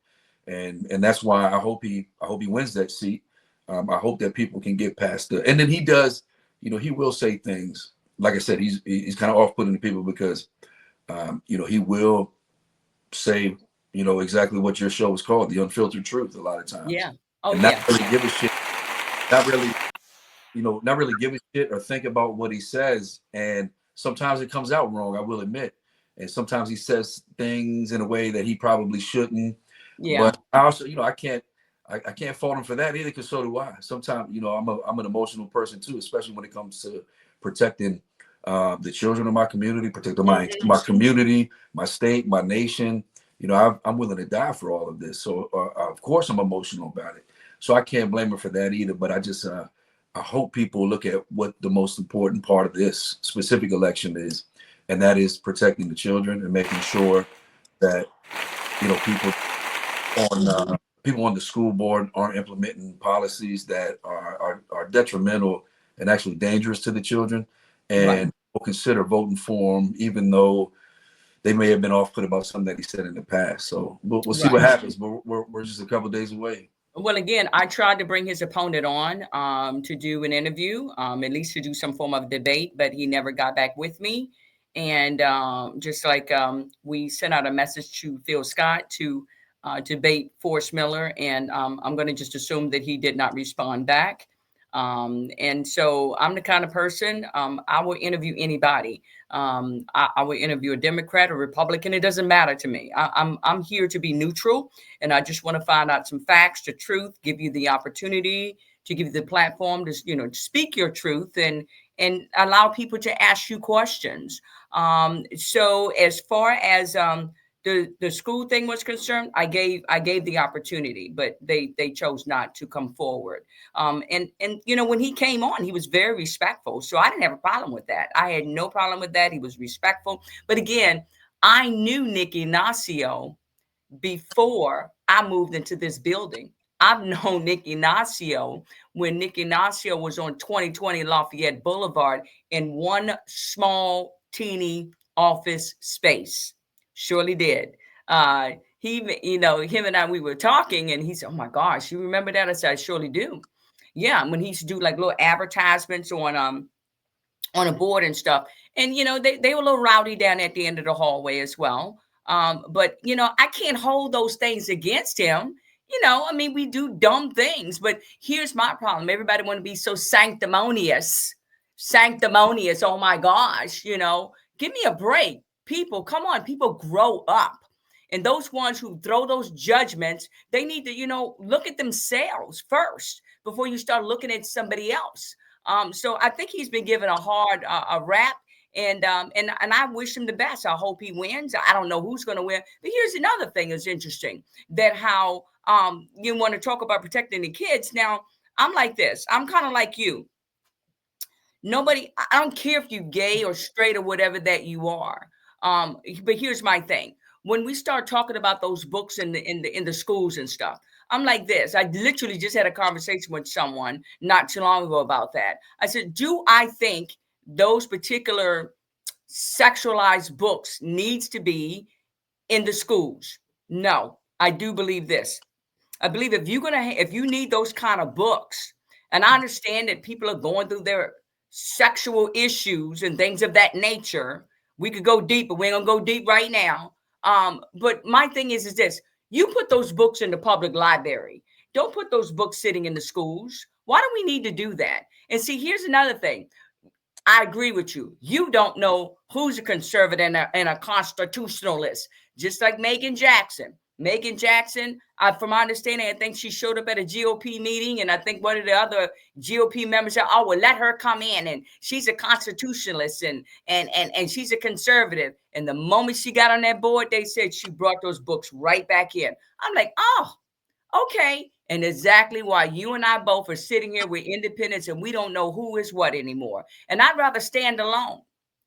and that's why I hope he wins that seat. I hope that people can get past and then he does, he will say things. Like I said, he's kind of off-putting to people because, he will say, exactly what your show is called, the unfiltered truth, a lot of times. Yeah. Oh, and yeah. not really give a shit, not really give a shit or think about what he says. And sometimes it comes out wrong, I will admit. And sometimes he says things in a way that he probably shouldn't. Yeah. But I also, I can't fault him for that either, because so do I. Sometimes, I'm an emotional person too, especially when it comes to protecting the children of my community, protecting my community, my state, my nation. I'm willing to die for all of this. So of course I'm emotional about it. So I can't blame him for that either. But I just I hope people look at what the most important part of this specific election is, and that is protecting the children and making sure that people on the school board aren't implementing policies that are detrimental and actually dangerous to the children, and will consider voting for him, even though they may have been off-put about something that he said in the past. So we'll see what happens. But we're just a couple of days away. Well, again, I tried to bring his opponent on to do an interview, at least to do some form of debate, but he never got back with me. And just like we sent out a message to Phil Scott to debate Forrest Miller, and I'm going to just assume that he did not respond back. And so I'm the kind of person, I will interview anybody. I will interview a Democrat or Republican. It doesn't matter to me. I'm here to be neutral, and I just want to find out some facts, the truth, give you the opportunity to give you the platform to speak your truth and allow people to ask you questions. So as far as the school thing was concerned, I gave the opportunity, but they chose not to come forward. And when he came on, he was very respectful. So I didn't have a problem with that. I had no problem with that. He was respectful. But again, I knew Nick Ignacio before I moved into this building. I've known Nick Ignacio when Nick Ignacio was on 2020 Lafayette Boulevard in one small, teeny office space. Surely did. Him and I, we were talking, and he said, "Oh my gosh, you remember that?" I said, "I surely do." Yeah, when he used to do like little advertisements on a board and stuff. And, they were a little rowdy down at the end of the hallway as well. But, I can't hold those things against him. We do dumb things, but here's my problem. Everybody want to be so sanctimonious. Oh my gosh, give me a break. People, come on, people grow up. And those ones who throw those judgments, they need to, look at themselves first before you start looking at somebody else. So I think he's been given a hard a rap, and I wish him the best. I hope he wins. I don't know who's going to win, but here's another thing that's interesting: that how you want to talk about protecting the kids. Now I'm like this. I'm kind of like you. I don't care if you're gay or straight or whatever that you are. But here's my thing: when we start talking about those books in the schools and stuff, I'm like this. I literally just had a conversation with someone not too long ago about that. I said, do I think those particular sexualized books needs to be in the schools? No, I do believe this. I believe if you need those kind of books, and I understand that people are going through their sexual issues and things of that nature. We could go deep, but we ain't gonna go deep right now. But my thing is this: you put those books in the public library. Don't put those books sitting in the schools. Why do we need to do that? And see, here's another thing. I agree with you. You don't know who's a conservative and a constitutionalist, just like Megan Jackson. Megan Jackson, from my understanding, I think she showed up at a GOP meeting, and I think one of the other GOP members said, "Oh, well, let her come in, and she's a constitutionalist and she's a conservative." And the moment she got on that board, they said she brought those books right back in. I'm like, oh, okay. And exactly why you and I both are sitting here with independents and we don't know who is what anymore. And I'd rather stand alone.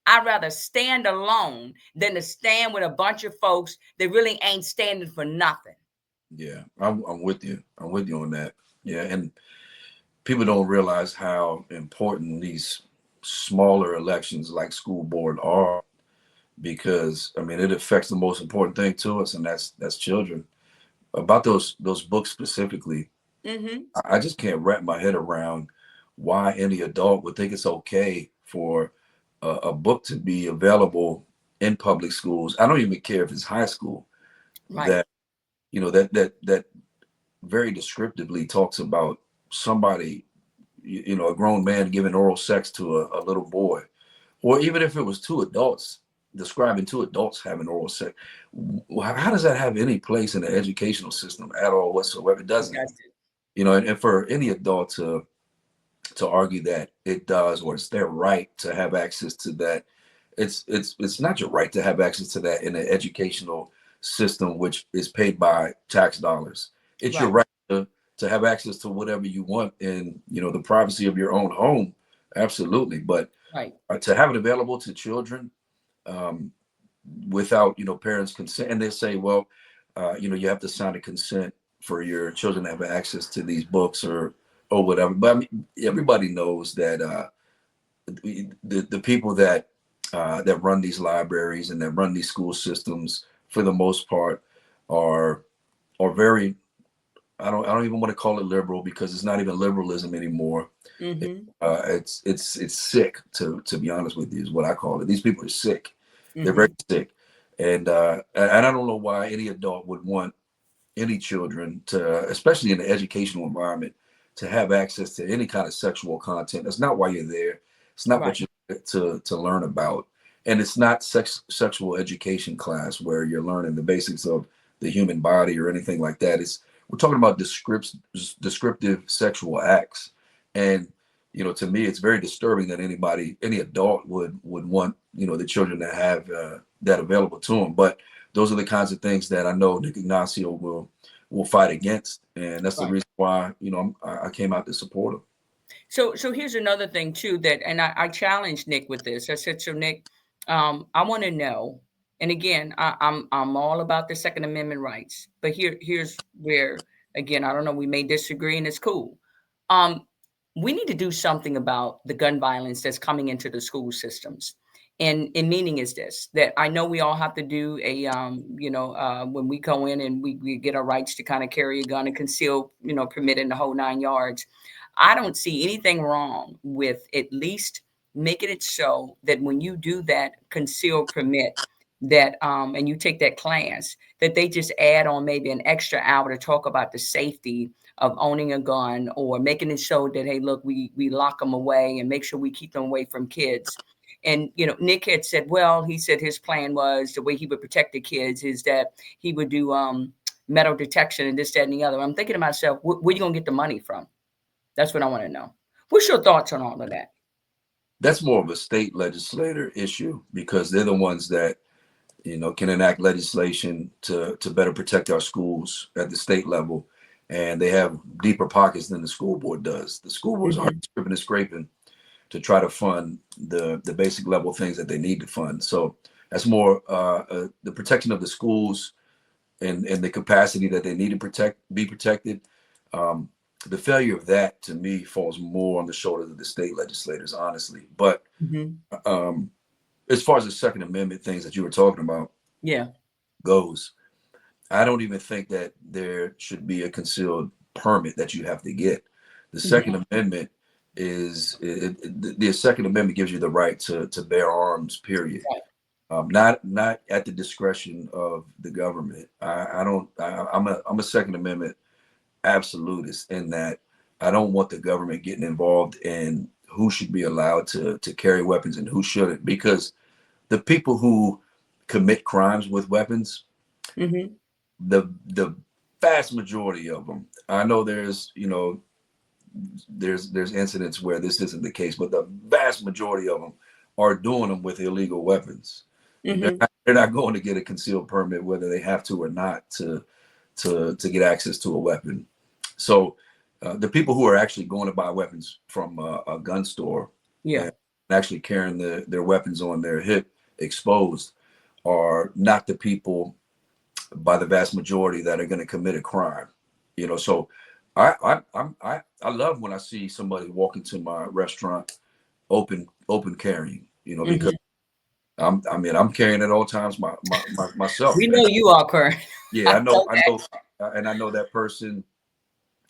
I'd rather stand alone than to stand with a bunch of folks that really ain't standing for nothing. Yeah, I'm with you. I'm with you on that. Yeah, and people don't realize how important these smaller elections like school board are, because I mean it affects the most important thing to us, and that's children. About those books specifically, Mm-hmm. I just can't wrap my head around why any adult would think it's okay for a book to be available in public schools. I don't even care if it's high school. Right. That that very descriptively talks about somebody, a grown man giving oral sex to a little boy, or even if it was two adults describing two adults having oral sex. How does that have any place in the educational system at all whatsoever? It doesn't. And for any adult to argue that it does, or it's their right to have access to that, it's not your right to have access to that in an educational system which is paid by tax dollars. It's your right to have access to whatever you want in the privacy of your own home. Absolutely. But to have it available to children without parents' consent, and they say, well, you have to sign a consent for your children to have access to these books or whatever. But I mean, everybody knows that the people that run these libraries and that run these school systems, for the most part, are very. I don't even want to call it liberal, because it's not even liberalism anymore. Mm-hmm. It's sick, to be honest with you, is what I call it. These people are sick. Mm-hmm. They're very sick, and I don't know why any adult would want any children to, especially in the educational environment, to have access to any kind of sexual content. That's not why you're there. It's not what you're there to learn about. And it's not sexual education class where you're learning the basics of the human body or anything like that. We're talking about descriptive sexual acts. And, to me, it's very disturbing that any adult would want, the children to have that available to them. But those are the kinds of things that I know Nick Ignacio will fight against. And that's the reason why, I came out to support him. So here's another thing too, and I challenged Nick with this. I said, so Nick, I want to know, and again, I'm all about the Second Amendment rights, but here's where, again, I don't know, we may disagree, and it's cool. We need to do something about the gun violence that's coming into the school systems. And meaning is this, that I know we all have to do a, when we go in and we get our rights to kind of carry a gun and conceal, permit in the whole 9 yards. I don't see anything wrong with at least making it so that when you do that concealed permit, that and you take that class, that they just add on maybe an extra hour to talk about the safety of owning a gun, or making it so that, hey, look, we lock them away and make sure we keep them away from kids. And, Nick had said, well, he said his plan was, the way he would protect the kids is that he would do metal detection and this, that, and the other. I'm thinking to myself, where are you going to get the money from? That's what I want to know. What's your thoughts on all of that? That's more of a state legislator issue, because they're the ones that, can enact legislation to better protect our schools at the state level. And they have deeper pockets than the school board does. The school boards are stripping and scraping to try to fund the basic level things that they need to fund. So that's more the protection of the schools and the capacity that they need to be protected. The failure of that, to me, falls more on the shoulders of the state legislators, honestly. But as far as the Second Amendment things that you were talking about goes, I don't even think that there should be a concealed permit that you have to get. The Second Amendment is the Second Amendment gives you the right to bear arms, period. Not at the discretion of the government. I'm a Second Amendment absolutist in that I don't want the government getting involved in who should be allowed to carry weapons and who shouldn't, because the people who commit crimes with weapons, Mm-hmm. the vast majority of them, I know there's there's incidents where this isn't the case, but the vast majority of them are doing them with illegal weapons. Mm-hmm. They're not going to get a concealed permit whether they have to or not to get access to a weapon. So the people who are actually going to buy weapons from a gun store, Yeah. and actually carrying their weapons on their hip exposed, are not the people, by the vast majority, that are going to commit a crime. So I love when I see somebody walk into my restaurant open carrying, because I'm carrying at all times myself. We know you are, Kurt. Yeah, I know that person.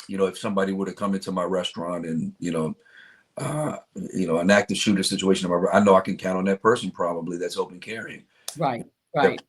If somebody were to come into my restaurant and an active shooter situation, I know I can count on that person probably that's open carrying. Right. But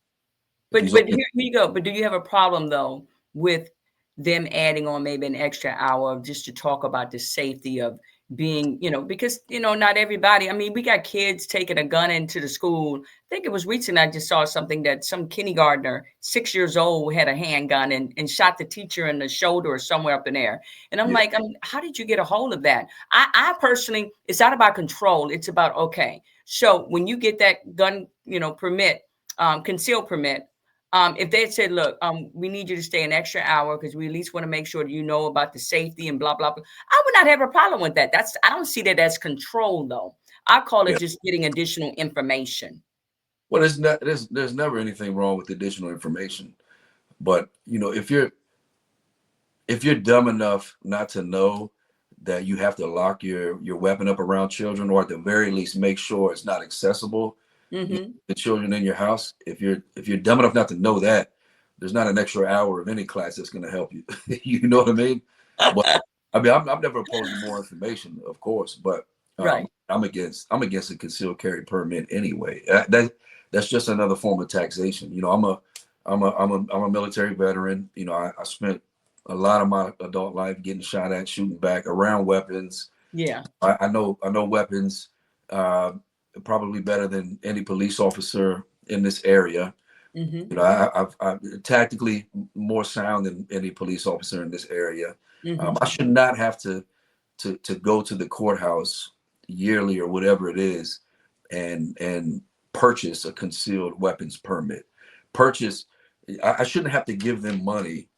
He's open. here you go. But do you have a problem though with them adding on maybe an extra hour just to talk about the safety of being, because not everybody. I mean, we got kids taking a gun into the school. I think it was recent. I just saw something that some kindergartner, 6 years old, had a handgun and shot the teacher in the shoulder or somewhere up in there. And I'm like, how did you get a hold of that? I personally, it's not about control. It's about, okay, so when you get that gun, permit, concealed permit, if they had said, look, we need you to stay an extra hour because we at least want to make sure that you know about the safety and blah, blah, blah. I would not have a problem with that. I don't see that as control, though. I call it just getting additional information. Well, there's never anything wrong with additional information. But, if you're dumb enough not to know that you have to lock your weapon up around children, or at the very least make sure it's not accessible to children in your house, if you're dumb enough not to know that, there's not an extra hour of any class that's going to help you. You know what I mean? But I'm never opposed to more information, of course, but right. I'm against a concealed carry permit anyway. That's just another form of taxation. I'm a military veteran. I spent a lot of my adult life getting shot at, shooting back, around weapons. Yeah. I know weapons probably better than any police officer in this area. I'm tactically more sound than any police officer in this area. I should not have to go to the courthouse yearly or whatever it is and purchase a concealed weapons permit. I shouldn't have to give them money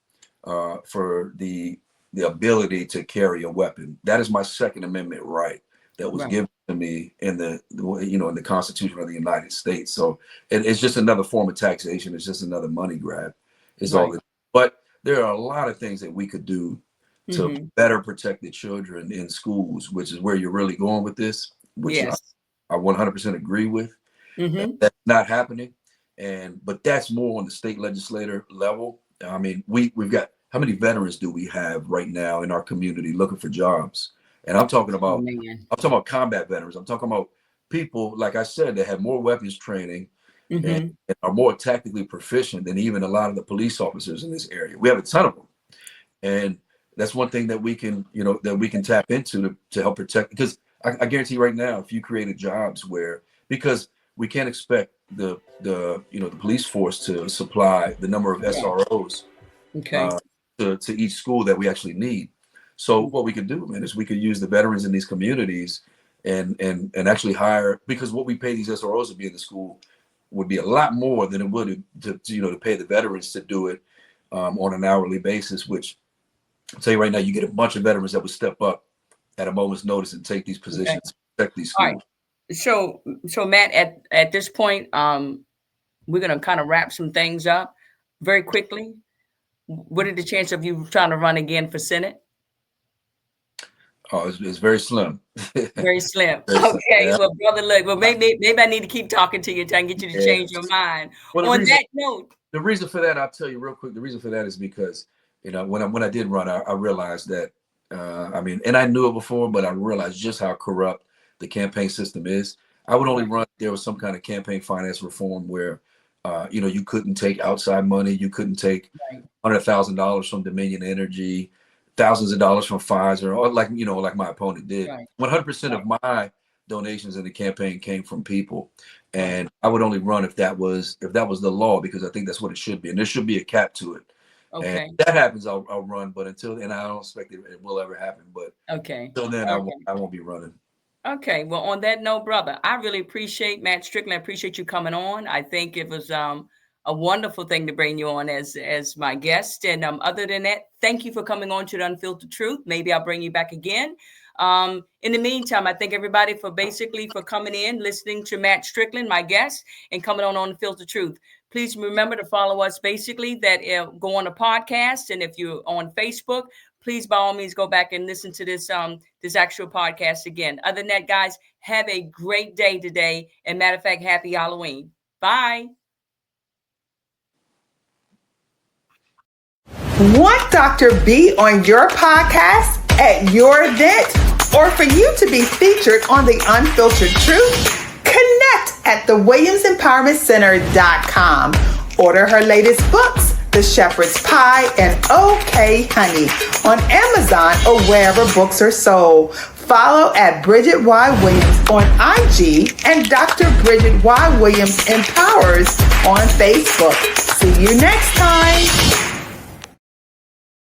for the ability to carry a weapon. That is my Second Amendment right that was given to me in the Constitution of the United States. So it's just another form of taxation. It's just another money grab. All. But there are a lot of things that we could do to better protect the children in schools, which is where you're really going with this, which I 100% agree with. That's not happening. But that's more on the state legislator level. I mean, we've got, how many veterans do we have right now in our community looking for jobs? And I'm talking about combat veterans. I'm talking about people, like I said, that have more weapons training and are more tactically proficient than even a lot of the police officers in this area. We have a ton of them. And that's one thing that we can, tap into to help protect, because I guarantee right now, if you created jobs because we can't expect the police force to supply the number of SROs to each school that we actually need. So what we could do, man, is we could use the veterans in these communities and actually hire, because what we pay these SROs to be in the school would be a lot more than it would to pay the veterans to do it on an hourly basis, which I'll tell you right now, you get a bunch of veterans that would step up at a moment's notice and take these positions to protect these schools. All right. So Matt, at this point, we're going to kind of wrap some things up very quickly. What are the chances of you trying to run again for Senate? Oh, it's very slim. Very slim. Okay. Yeah. Well, brother, look, maybe I need to keep talking to you until I can get you to change your mind. Well, that note. The reason for that, I'll tell you real quick. The reason for that is because, when I did run, I realized that, and I knew it before, but I realized just how corrupt the campaign system is. I would only run if there was some kind of campaign finance reform where, you couldn't take outside money. You couldn't take $100,000 from Dominion Energy thousands of dollars from Pfizer, or like my opponent did. Right. 100% of my donations in the campaign came from people, and I would only run if that was the law, because I think that's what it should be, and there should be a cap to it. Okay. And if that happens, I'll run, but until then, I don't expect it will ever happen. But Okay. until then, Okay. I won't be running. Okay. Well, on that note, brother, I really appreciate Matt Strickland. I appreciate you coming on. I think it was a wonderful thing to bring you on as my guest. And other than that, thank you for coming on to the Unfiltered Truth. Maybe I'll bring you back again. In the meantime, I thank everybody for coming in, listening to Matt Strickland, my guest, and coming on Unfiltered Truth. Please remember to follow us, go on the podcast. And if you're on Facebook, please, by all means, go back and listen to this actual podcast again. Other than that, guys, have a great day today. And matter of fact, happy Halloween. Bye. Want Dr. B on your podcast, at your event, or for you to be featured on the Unfiltered Truth? Connect at thewilliamsempowermentcenter.com. Order her latest books, The Shepherd's Pie and OK Honey, on Amazon or wherever books are sold. Follow at Bridgette Y. Williams on IG and Dr. Bridgette Y. Williams Empowers on Facebook. See you next time.